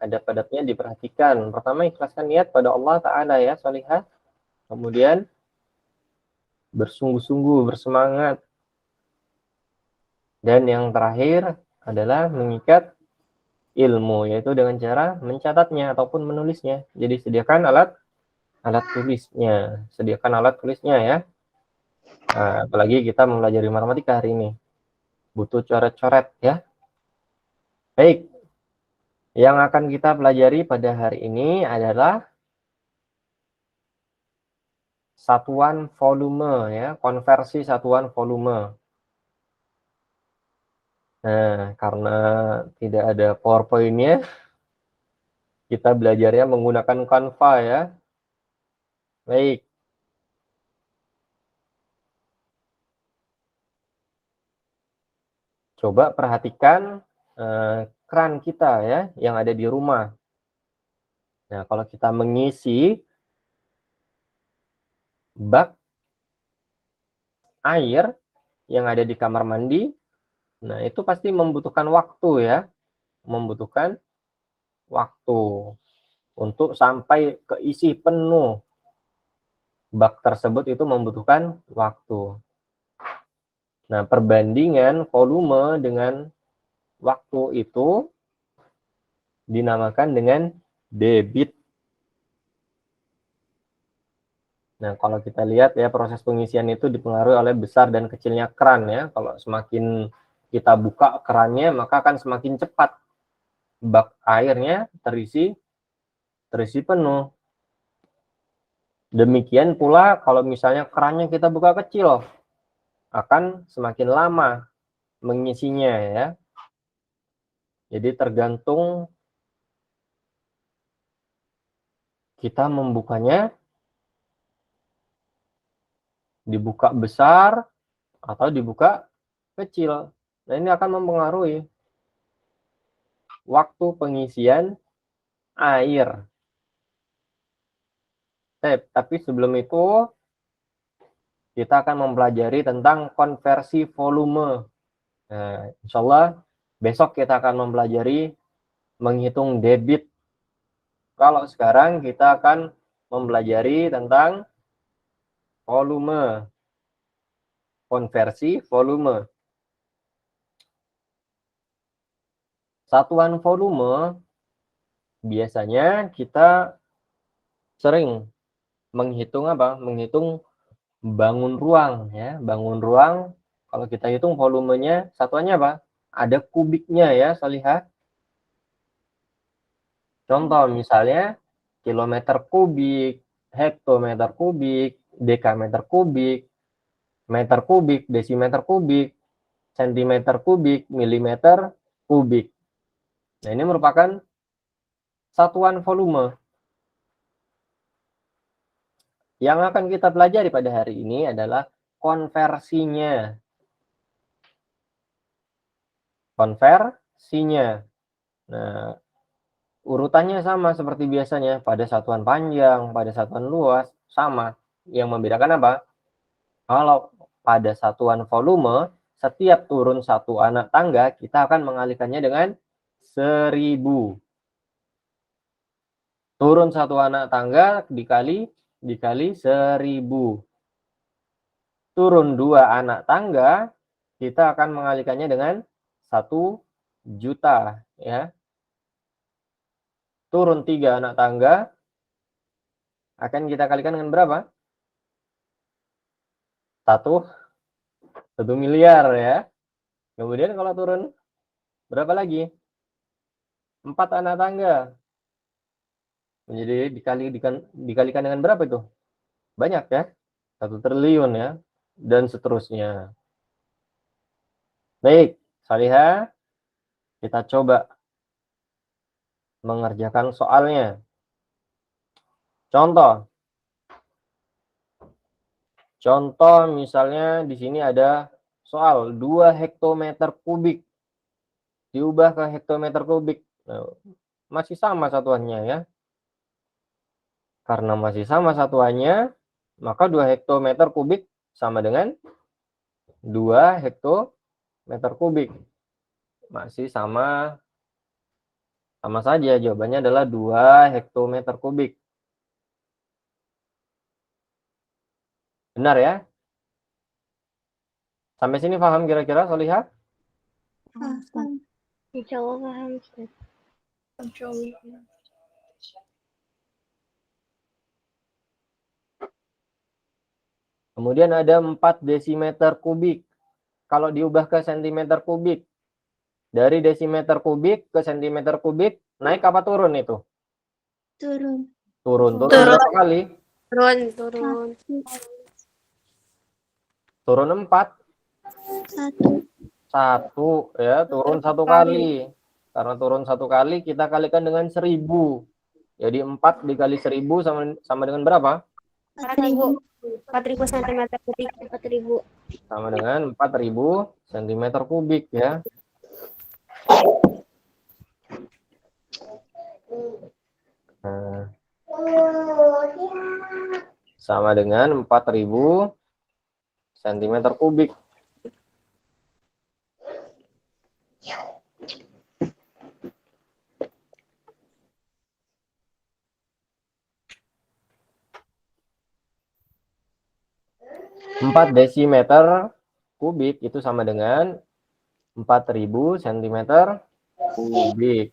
adab-adabnya diperhatikan. Pertama, ikhlaskan niat pada Allah Ta'ala ya, Solihah. Kemudian bersungguh-sungguh, bersemangat. Dan yang terakhir adalah mengikat ilmu, yaitu dengan cara mencatatnya ataupun menulisnya. Jadi sediakan alat tulisnya, sediakan alat tulisnya ya. Nah, apalagi kita mempelajari matematika hari ini, butuh coret-coret ya. Baik, yang akan kita pelajari pada hari ini adalah satuan volume ya, konversi satuan volume. Nah, karena tidak ada PowerPoint-nya, kita belajarnya menggunakan Canva ya. Baik. Coba perhatikan keran kita ya, yang ada di rumah. Nah, kalau kita mengisi bak air yang ada di kamar mandi, nah itu pasti membutuhkan waktu ya, membutuhkan waktu untuk sampai keisi penuh. Bak tersebut itu membutuhkan waktu. Nah, perbandingan volume dengan waktu itu dinamakan dengan debit. Nah, kalau kita lihat ya, proses pengisian itu dipengaruhi oleh besar dan kecilnya keran ya. Kalau semakin kita buka kerannya, maka akan semakin cepat bak airnya terisi penuh. Demikian pula kalau misalnya kerannya kita buka kecil, akan semakin lama mengisinya ya. Jadi tergantung kita membukanya, dibuka besar atau dibuka kecil. Nah, ini akan mempengaruhi waktu pengisian air. Tapi sebelum itu, kita akan mempelajari tentang konversi volume. Nah, insya Allah besok kita akan mempelajari menghitung debit. Kalau sekarang kita akan mempelajari tentang volume, konversi volume. Satuan volume biasanya kita sering menghitung apa? Menghitung bangun ruang ya, bangun ruang. Kalau kita hitung volumenya, satuannya apa? Ada kubiknya ya, Solihah. Contoh misalnya kilometer kubik, hektometer kubik, dekameter kubik, meter kubik, desimeter kubik, sentimeter kubik, milimeter kubik. Nah, ini merupakan satuan volume. Yang akan kita pelajari pada hari ini adalah konversinya. Konversinya. Nah, urutannya sama seperti biasanya. Pada satuan panjang, pada satuan luas, sama. Yang membedakan apa? Kalau pada satuan volume, setiap turun satu anak tangga, kita akan mengalihkannya dengan 1000. Turun satu anak tangga dikali 1000. Turun 2 anak tangga, kita akan mengalihkannya dengan 1 juta. Ya. Turun 3 anak tangga, akan kita kalikan dengan berapa? 1 miliar ya. Kemudian kalau turun berapa lagi? 4 anak tangga. Jadi dikalikan dengan berapa itu? Banyak ya. 1 triliun ya. Dan seterusnya. Baik, Salihah, kita coba mengerjakan soalnya. Contoh misalnya di sini ada soal 2 hektometer kubik diubah ke hektometer kubik. Nah, masih sama satuannya ya. Karena masih sama satuannya, maka 2 hektometer kubik sama dengan 2 hektometer kubik. Masih sama Sama saja, jawabannya adalah 2 hektometer kubik. Benar ya? Sampai sini paham kira-kira, Solihah? Paham. Insya Allah paham, Ustaz. Insya Allah. Kemudian ada 4 desimeter kubik. Kalau diubah ke sentimeter kubik, dari desimeter kubik ke sentimeter kubik, naik apa turun itu? Turun. Turun. Turun Turun. berapa kali? Turun. Turun 4. 1. 1 ya, turun 1 kali. Karena turun 1 kali, kita kalikan dengan 1000. Jadi 4 dikali 1000 sama dengan berapa? 4.000. 4.000 cm kubik. 4.000. Sama dengan 4000 cm kubik ya. Nah, sama dengan 4000 cm kubik. Empat desimeter kubik itu sama dengan 4000 cm kubik.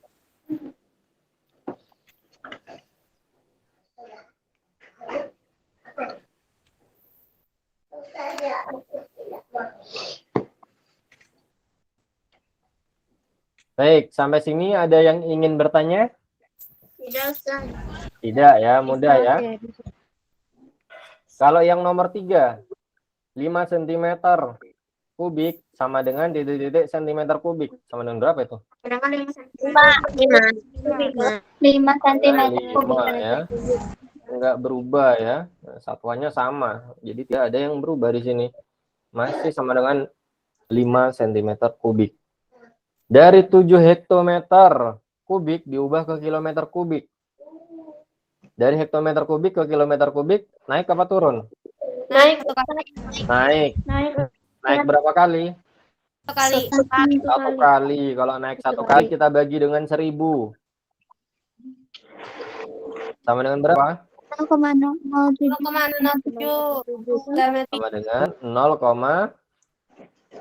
Baik, sampai sini ada yang ingin bertanya? Tidak, Ustaz. Tidak ya, mudah ya. Kalau yang nomor 3, 5 cm kubik sama dengan titik-titik centimeter kubik. Sama dengan berapa itu? 5 5. 5 cm kubik. 5 ya. Enggak berubah ya. Satuannya sama. Jadi tidak ada yang berubah di sini. Masih sama dengan 5 cm kubik. Dari 7 hektometer kubik diubah ke kilometer kubik. Dari hektometer kubik ke kilometer kubik, naik apa turun? Naik Naik. Naik berapa kali? 1 kali. 1 kali. Kalau naik 1 kali kita bagi dengan 1000. Sama dengan berapa? 0,07. 0,07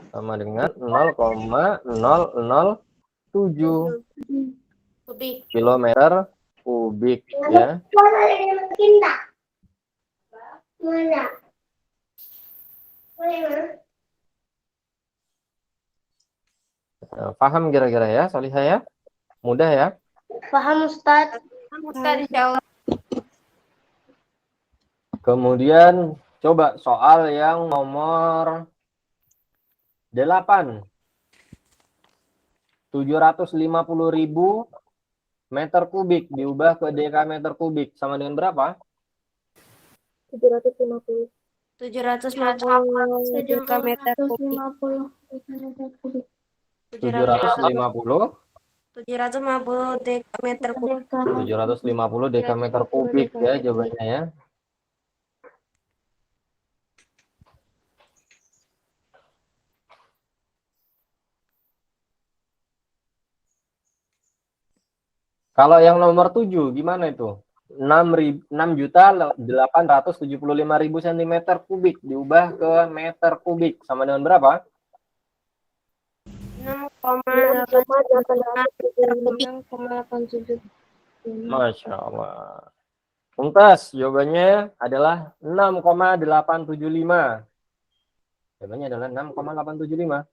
Sama dengan 0,007 kubik. kilometer kubik ya. Nah, paham kira-kira ya, Solihah ya? Mudah ya? Paham, Ustaz? Ustaz, insya Allah. Kemudian coba soal yang nomor 8. 750.000 meter kubik diubah ke dekameter kubik sama dengan berapa? 750 dekameter kubik. 750 dekameter kubik. 750 dekameter kubik ya jawabannya ya. Kalau yang nomor 7 gimana itu? 6.875.000 cm kubik diubah ke meter kubik sama dengan berapa? 6,87 Masya Allah. Tuntas, jawabannya adalah 6,875. Jawabannya adalah 6,875.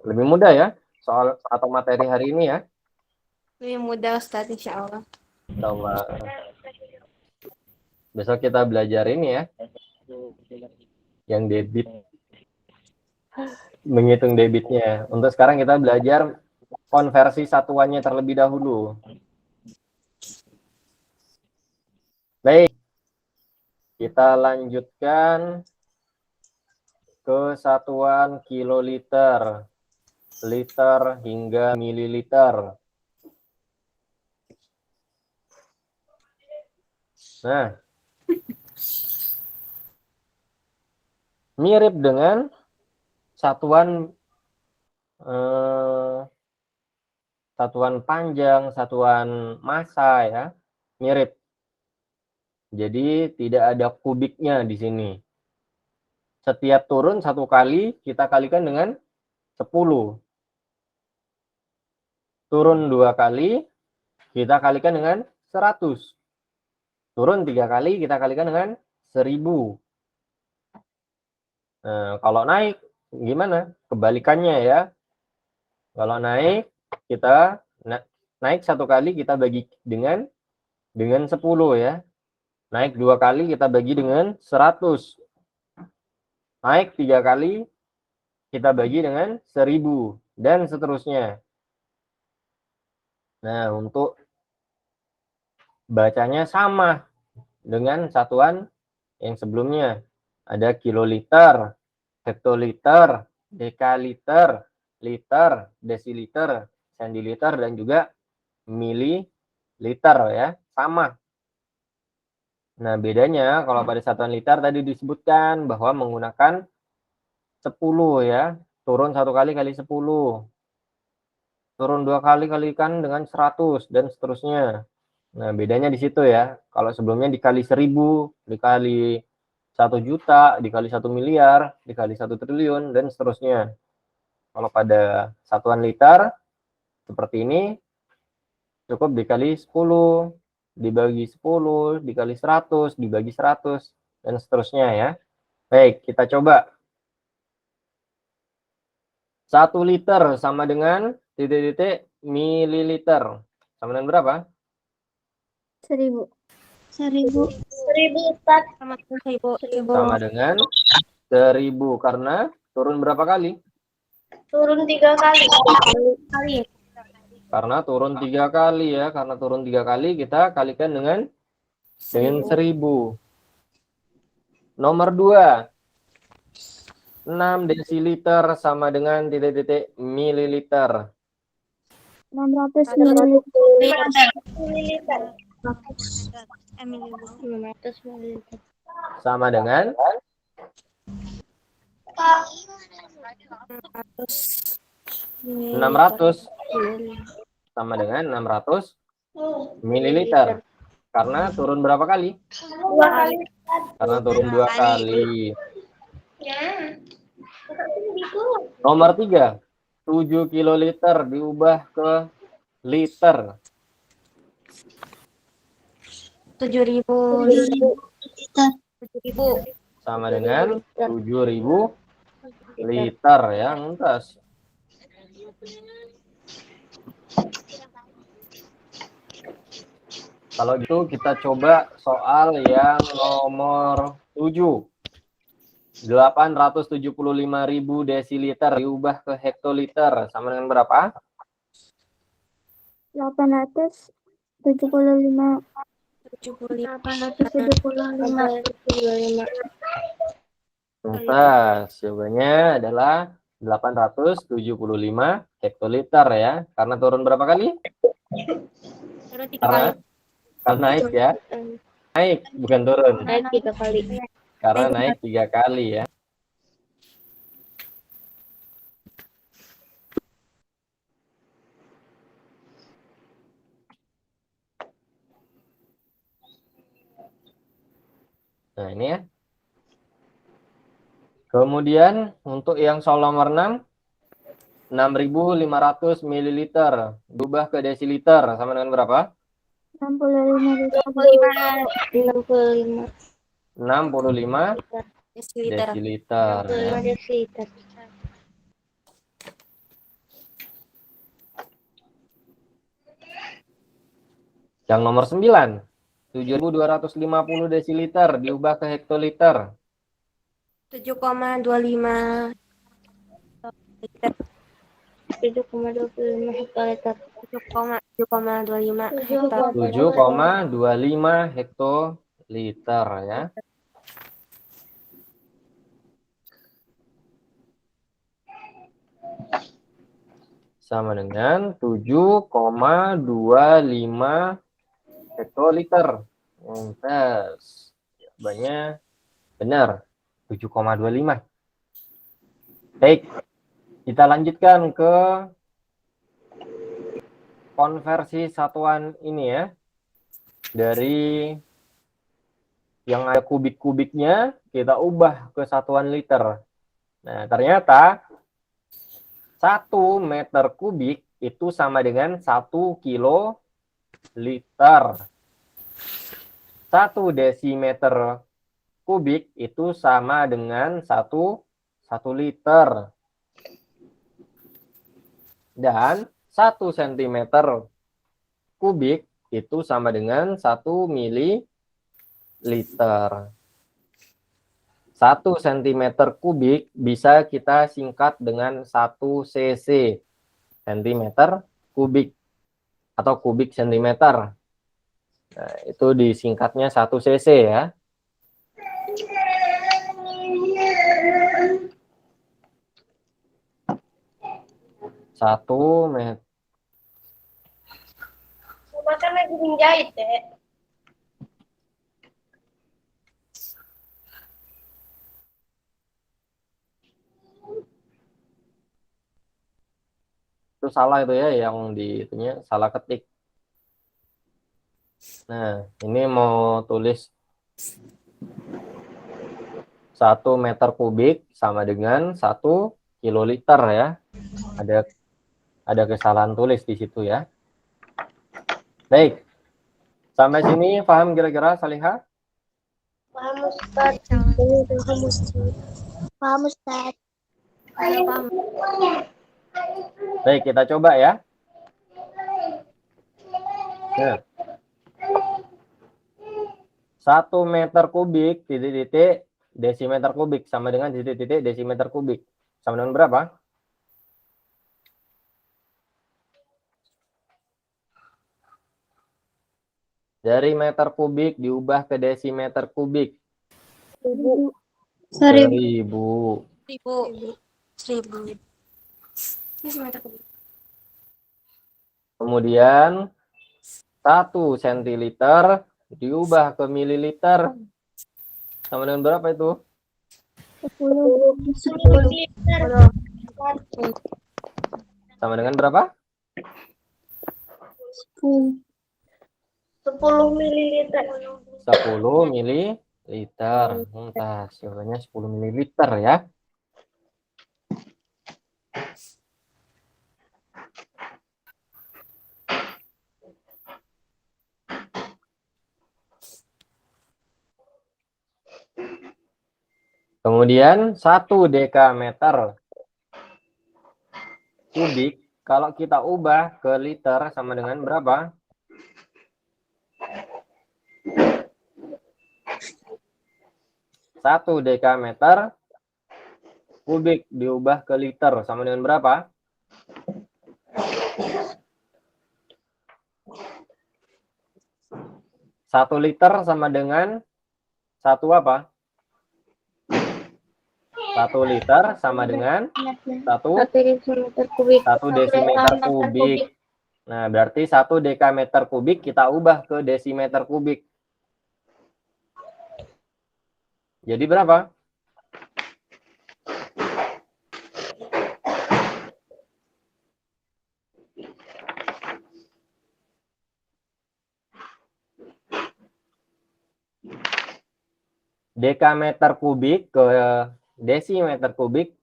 Lebih mudah ya soal atau materi hari ini ya. Lebih mudah Ustaz, insya Allah. Coba. Besok kita belajar ini ya. Yang debit. Menghitung debitnya. Untuk sekarang kita belajar konversi satuannya terlebih dahulu. Baik. Kita lanjutkan ke satuan kiloliter, liter hingga mililiter. Nah, mirip dengan satuan satuan panjang, satuan massa ya, mirip. Jadi tidak ada kubiknya di sini. Setiap turun 1 kali kita kalikan dengan 10. Turun 2 kali kita kalikan dengan 100. Turun 3 kali kita kalikan dengan 1000. Nah, kalau naik gimana? Kebalikannya ya. Kalau naik kita naik 1 kali kita bagi dengan 10 ya. Naik 2 kali kita bagi dengan 100. Naik 3 kali kita bagi dengan 1000 dan seterusnya. Nah, untuk bacanya sama dengan satuan yang sebelumnya. Ada kiloliter, hektoliter, dekaliter, liter, desiliter, sentiliter, dan juga mililiter ya. Sama. Nah, bedanya kalau pada satuan liter tadi disebutkan bahwa menggunakan 10 ya. Turun 1 kali kali 10. Turun 2 kali kalikan dengan 100 dan seterusnya. Nah, bedanya di situ ya. Kalau sebelumnya dikali 1000, dikali 1 juta, dikali 1 miliar, dikali 1 triliun, dan seterusnya. Kalau pada satuan liter, seperti ini, cukup dikali 10, dibagi 10, dikali 100, dibagi 100, dan seterusnya ya. Baik, kita coba. 1 liter sama dengan titik-titik mililiter. Sama dengan berapa? 1000. 1000. Ustaz. Sama 1000. Sama dengan 1000 karena turun berapa kali? Turun 3 kali. Karena turun 3 kali ya. Karena turun 3 kali kita kalikan dengan 1000. Nomor 2. 6 desiliter sama dengan titik-titik mililiter. 600 mililiter. 500 ml. Sama dengan 600 sama dengan 600 mililiter. Karena turun berapa kali? 2 kali. Karena turun 2 kali. Nomor 3. 7 kiloliter diubah ke liter. 7.000 liter. 7.000. Sama dengan 7.000 liter ya, mumtaz. Kalau gitu kita coba soal yang nomor 7. 875.000 desiliter diubah ke hektoliter sama dengan berapa? 875. 875. Mumtaz. Jawabannya adalah 875 hektoliter ya. Karena turun berapa kali? Turun 3 kali. Karena naik ya. Naik, bukan turun. Naik 3 kali. Karena naik 3 kali ya. Nah, ini ya. Kemudian untuk yang soal nomor 6, 6.500 mililiter berubah ke desiliter sama dengan berapa? 65 65 desiliter. desiliter ya. Desiliter. Yang nomor 9, 7.250 desiliter diubah ke hektoliter. 7,25 liter. 7,25 hektoliter. 7,25 hektar. 7,25 hektoliter ya. Sama dengan 7,25 hektoliter. Tes. Jawabannya benar. 7,25. Baik. Kita lanjutkan ke konversi satuan ini ya. Dari yang ada kubik-kubiknya, kita ubah ke satuan liter. Nah, ternyata 1 meter kubik itu sama dengan 1 kiloliter. 1 desimeter kubik itu sama dengan 1 liter. Dan 1 sentimeter kubik itu sama dengan 1 mililiter. 1 sentimeter kubik bisa kita singkat dengan 1 cc, sentimeter kubik atau kubik sentimeter. Nah, itu disingkatnya 1 cc ya. Satu meter. Makan lagi menjahit deh. Itu salah itu ya, yang di itunya salah ketik. Nah, ini mau tulis 1 meter kubik sama dengan 1 kiloliter ya. Ada kesalahan tulis di situ ya. Baik. Sampai sini paham kira-kira Salihah? Paham Ustaz. Paham Ustaz. Paham Ustaz. Paham. Baik, kita coba ya. Nah, 1 meter kubik titik-titik desimeter kubik sama dengan titik-titik desimeter kubik. Sama dengan berapa? Dari meter kubik diubah ke desimeter kubik. 1000. 1000. Desimeter kubik. Kemudian 1 sentiliter diubah ke mililiter. Sama dengan berapa itu? 10 liter. Sama dengan berapa? 10 mililiter. 10 mililiter. Entah, jawabannya 10 mililiter ya. Kemudian 1 dekameter kubik, kalau kita ubah ke liter sama dengan berapa? 1 dekameter kubik diubah ke liter sama dengan berapa? 1 liter sama dengan 1 apa? 1 liter sama dengan 1 desimeter kubik. 1 desimeter kubik. Nah, berarti 1 dekameter kubik kita ubah ke desimeter kubik. Jadi berapa? Dekameter kubik ke desimeter kubik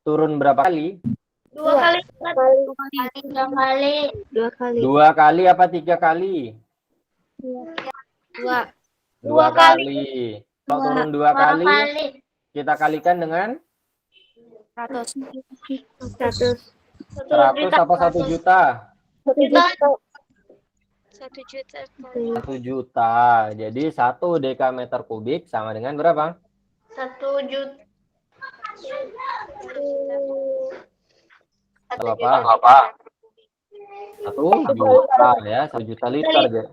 turun berapa kali? 2 kali. 3 kali. 2 kali. 2 kali apa 3 kali? 2. 2 kali. Kalau turun 2 kali, kita kalikan dengan 100. 100 apa 1 juta? 1 juta. 1 juta. Jadi 1 dekameter kubik sama dengan berapa? 1 juta. 1 apa? 1 juta ya, 1 juta liter.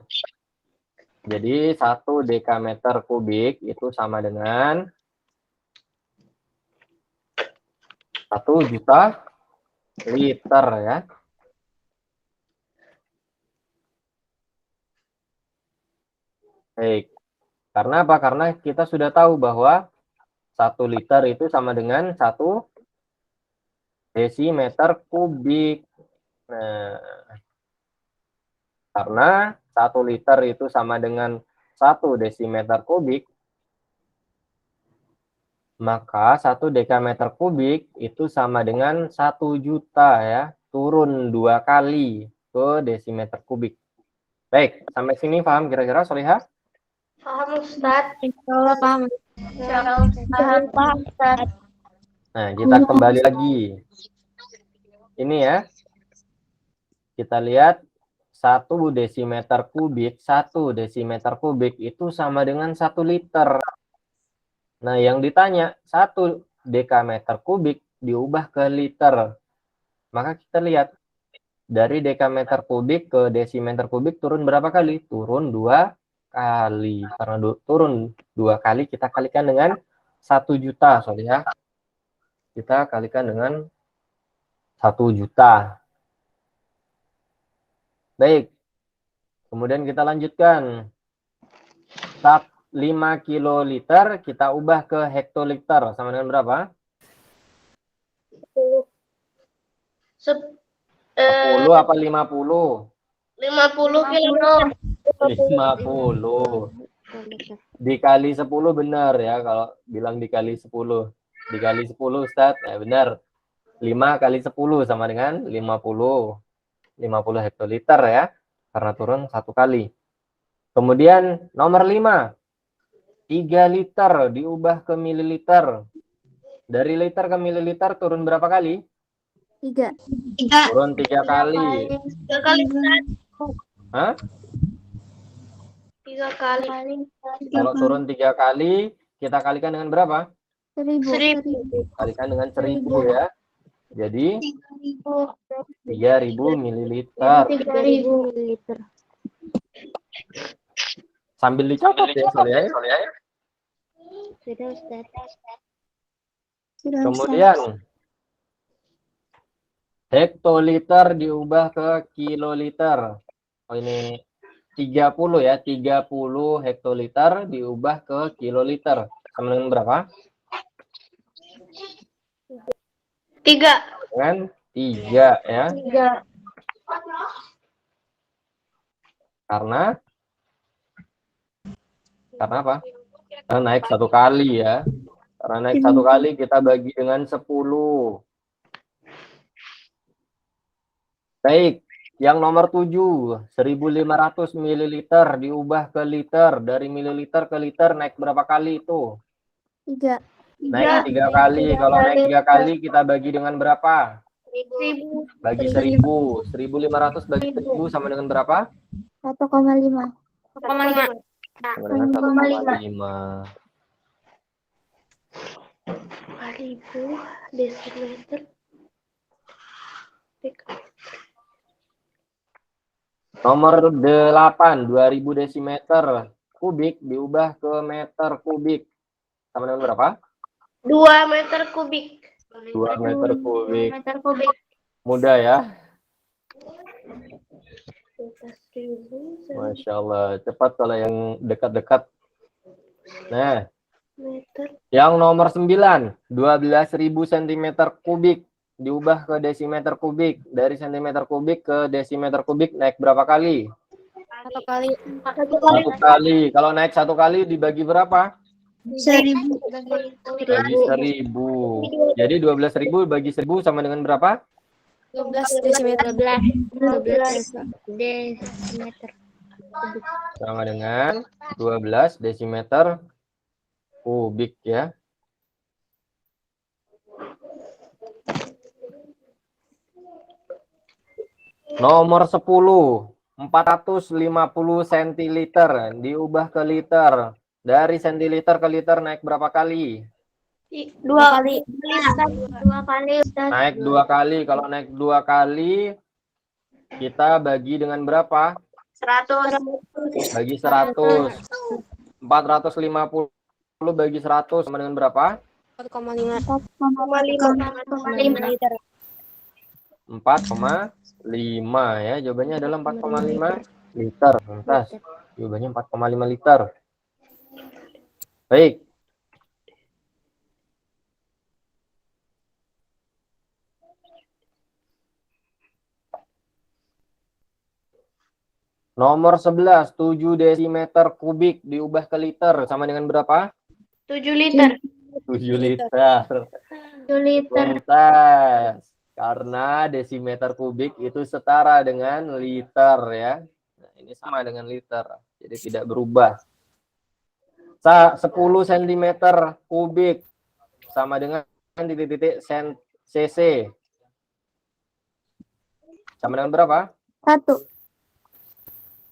Jadi 1 dekameter kubik itu sama dengan 1 juta liter ya. Baik. Karena apa? Karena kita sudah tahu bahwa 1 liter itu sama dengan 1 desimeter kubik. Nah, karena 1 liter itu sama dengan 1 desimeter kubik, maka 1 dekameter kubik itu sama dengan 1 juta ya. Turun 2 kali ke desimeter kubik. Baik, sampai sini paham kira-kira Solihah? Paham Ustaz. Insyaallah paham. Paham Ustaz. Nah, kita kembali lagi. Ini ya. Kita lihat 1 desimeter kubik itu sama dengan 1 liter. Nah, yang ditanya 1 dekameter kubik diubah ke liter. Maka kita lihat dari dekameter kubik ke desimeter kubik turun berapa kali? Turun 2 kali. Karena turun 2 kali kita kalikan dengan 1 juta, Solihah. Kita kalikan dengan 1 juta. Baik. Kemudian kita lanjutkan. 5 kiloliter kita ubah ke hektoliter. Sama dengan berapa? 10 apa 50? 50 kilo. 50. Dikali 10 benar ya. Kalau bilang dikali 10. Dikali 10 Ustaz. Ya benar. 5 kali 10 sama dengan 50. 50 hektoliter ya. Karena turun 1 kali. Kemudian nomor 5. 3 liter diubah ke mililiter. Dari liter ke mililiter turun berapa kali? 3. Turun 3 kali. 3 kali Ustaz. Hah? 3 kali. Kalau turun 3 kali, kita kalikan dengan berapa? 1000. Kalikan dengan 1000 ya. Jadi 3000 mililiter. 3000 ml. Sambil dicatat ya, Solihah. Sudah Ustaz. Kemudian hektoliter diubah ke kiloliter. Oh ini 30 ya, 30 hektoliter diubah ke kiloliter. Sama dengan berapa? 3. Dengan 3 ya. 3. Karena apa? Karena naik 1 kali ya. Karena naik 1 kali kita bagi dengan 10. Baik, yang nomor 7, 1500 ml diubah ke liter. Dari mililiter ke liter naik berapa kali itu? 3. Naik 3 kali. Kalau naik 3 kali kita bagi dengan berapa? 1000. Bagi 1000. 1500 bagi 1000 sama dengan berapa? 1,5. Sama dengan 1,5. 1000 desimeter. Nomor 8, 2000 desimeter kubik diubah ke meter kubik. Sama dengan berapa? 2 meter kubik. 2 meter kubik. Meter kubik. Mudah ya. 1000 Masya Allah. Cepat kalau yang dekat-dekat. Nah, meter. yang nomor 9, 12.000 cm kubik diubah ke desimeter kubik. Dari centimeter kubik ke desimeter kubik naik berapa kali? 1 kali. 1 kali. Kalau naik 1 kali dibagi berapa? 1000. Bagi 1000. Jadi 12.000 bagi 1000 sama dengan berapa? 12 desimeter. 12 desimeter. Sama dengan 12 desimeter kubik ya. Nomor 10, 450 centiliter diubah ke liter. Dari centiliter ke liter naik berapa kali? 2 kali. 2 kali Ustaz. Naik 2 kali. Kalau naik 2 kali kita bagi dengan berapa? 100. Bagi 100. 450 bagi 100 sama dengan berapa? 1,5. 4,5 liter. 4,5 ya. Jawabannya adalah 4,5 liter. Lantas, jawabannya 4,5 liter. Baik. Nomor 11, 7 desimeter kubik diubah ke liter sama dengan berapa? 7 liter. 7 liter. 7 liter. Tuntas. Karena desimeter kubik itu setara dengan liter ya. Nah, ini sama dengan liter. Jadi tidak berubah. 10 cm kubik sama dengan titik-titik cc. Sama dengan berapa? 1.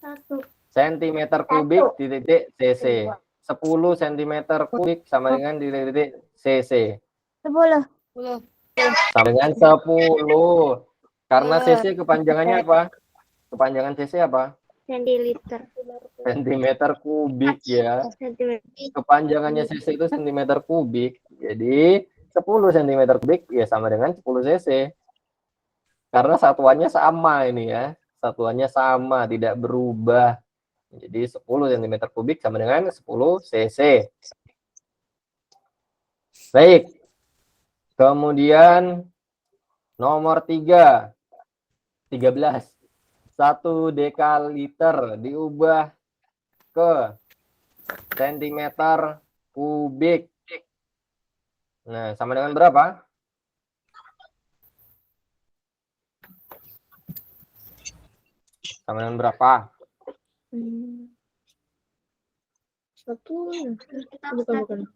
1. Centimeter kubik titik cc. 10 cm kubik sama dengan titik-titik cc. 10. Sama dengan 10. Karena cc kepanjangannya apa? Kepanjangan cc apa? Centiliter. Centimeter kubik ya. Sentimeter. Kepanjangannya cc itu centimeter kubik. Jadi 10 cm kubik ya sama dengan 10 cc. Karena satuannya sama ini ya. Satuannya sama, tidak berubah. Jadi 10 cm kubik sama dengan 10 cc. Baik. Kemudian nomor 3. 13. 1 dekaliter diubah ke sentimeter kubik. Nah, sama dengan berapa? Sama dengan berapa? 1. Bukan. 1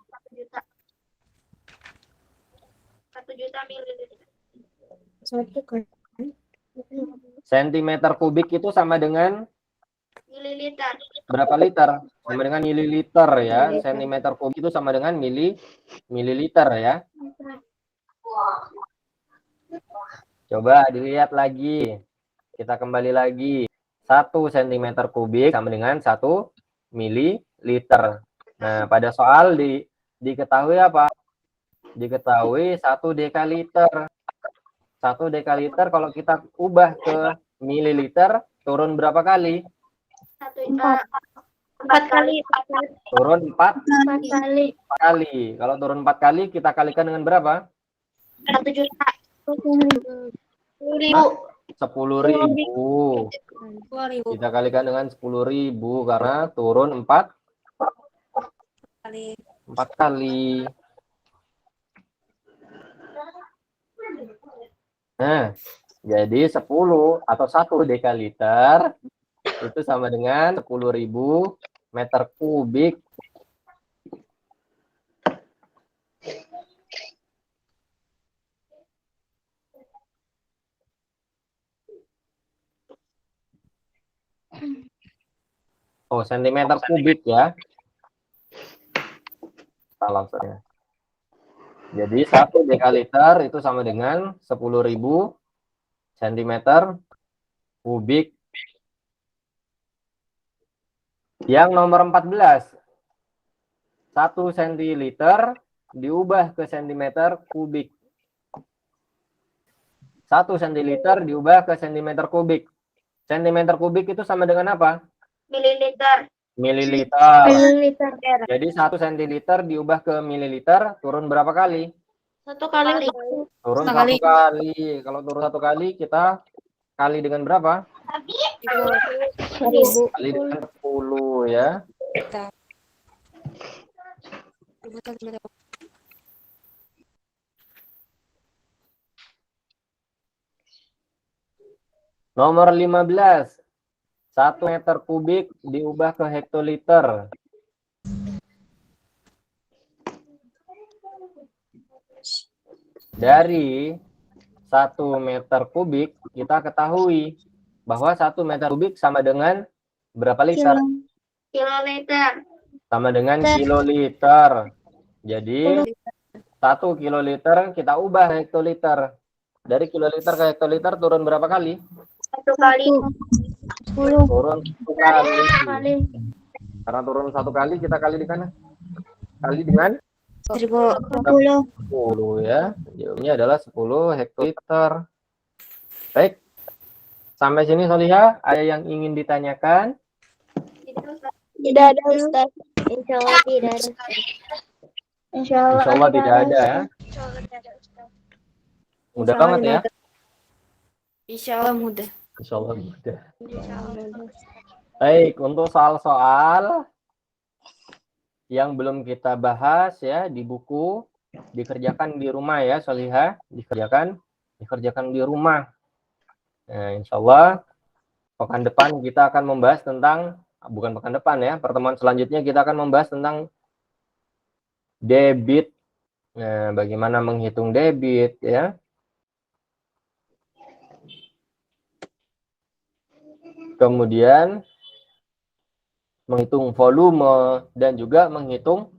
juta mililiter. 1 kan. Sentimeter kubik itu sama dengan Mililiter. berapa liter? Sama dengan mililiter ya. Sentimeter kubik itu sama dengan mililiter ya. Coba dilihat lagi. Kita kembali lagi. 1 cm kubik sama dengan 1 mililiter. Nah, pada soal diketahui apa? Diketahui 1 dekaliter. 1 dekaliter kalau kita ubah ke mililiter, turun berapa kali? 4 kali. Turun 4 kali. kali. Kalau turun 4 kali, kita kalikan dengan berapa? 1 juta. 10.000. 10.000. Kita kalikan dengan 10.000 karena turun 4 kali. Nah, jadi 10 atau 1 dekaliter itu sama dengan 10.000 meter kubik. Oh, sentimeter kubik ya. Salah saya. Jadi 1 dekaliter itu sama dengan 10.000 centimeter kubik. Yang nomor 14. 1 centiliter diubah ke sentimeter kubik. 1 centiliter diubah ke sentimeter kubik. Sentimeter kubik itu sama dengan apa? Mililiter. Mililiter. Mililiter. Jadi 1 centiliter diubah ke mililiter, turun berapa kali? 1 kali. Turun 1 Sekali. kali. Kalau turun 1 kali, kita kali dengan berapa? 1.000. Kali dengan 10 ya. Nomor 15. 1 meter kubik diubah ke hektoliter. Dari 1 meter kubik, kita ketahui bahwa 1 meter kubik sama dengan berapa liter? Kiloliter. Sama dengan kiloliter. Jadi 1 kiloliter kita ubah hektoliter. Dari kiloliter ke hektoliter turun berapa kali? 1 kali. Turun 1 kali. Kali. Karena turun 1 kali, kita kali dengan 10. 10 ya. Jawabnya adalah 10 hektoliter. Baik. Sampai sini Solihah, ada yang ingin ditanyakan? Tidak ada, Ustaz. Insya Allah tidak ada. Insya Insya Allah tidak ada ya. Mudah banget ya. Insya Allah mudah. Insya Allah mudah. Insya Allah. Baik, untuk soal-soal yang belum kita bahas ya di buku, dikerjakan di rumah ya, Solihah, dikerjakan di rumah. Nah, insya Allah pekan depan kita akan membahas tentang, bukan pekan depan ya, pertemuan selanjutnya kita akan membahas tentang debit. Nah, bagaimana menghitung debit ya. Kemudian menghitung volume dan juga menghitung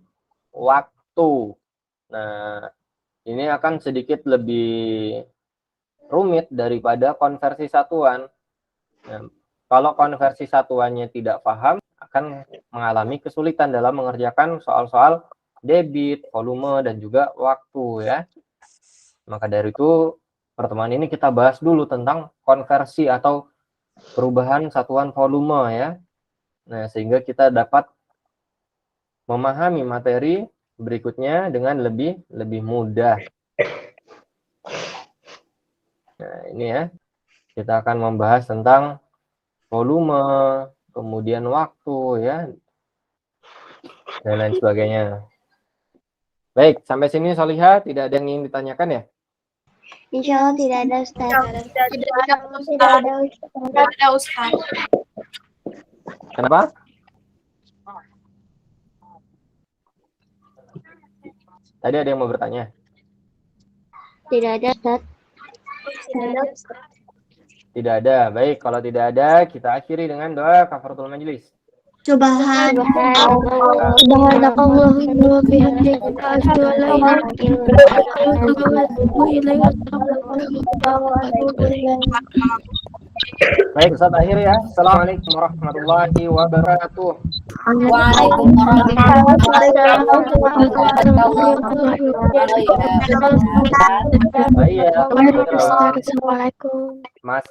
waktu. Nah, ini akan sedikit lebih rumit daripada konversi satuan. Nah, kalau konversi satuannya tidak paham, akan mengalami kesulitan dalam mengerjakan soal-soal debit, volume, dan juga waktu ya. Maka dari itu, pertemuan ini kita bahas dulu tentang konversi atau perubahan satuan volume ya. Nah, sehingga kita dapat memahami materi berikutnya dengan lebih mudah. Nah, ini ya. Kita akan membahas tentang volume, kemudian waktu ya. Dan lain sebagainya. Baik, sampai sini Solihah tidak ada yang ingin ditanyakan ya? Insya Allah tidak ada Ustaz. Tidak ada Ustaz. Kenapa? Tadi ada yang mau bertanya? Tidak ada Ustaz. Tidak ada. Baik, kalau tidak ada, kita akhiri dengan doa kafaratul majelis. Subhanallah wa bihamdihi asyhadu an la ilaha illa anta. Baik, Ustaz akhir ya. Assalamualaikum warahmatullahi wabarakatuh. Baik ya. Assalamualaikum. Mas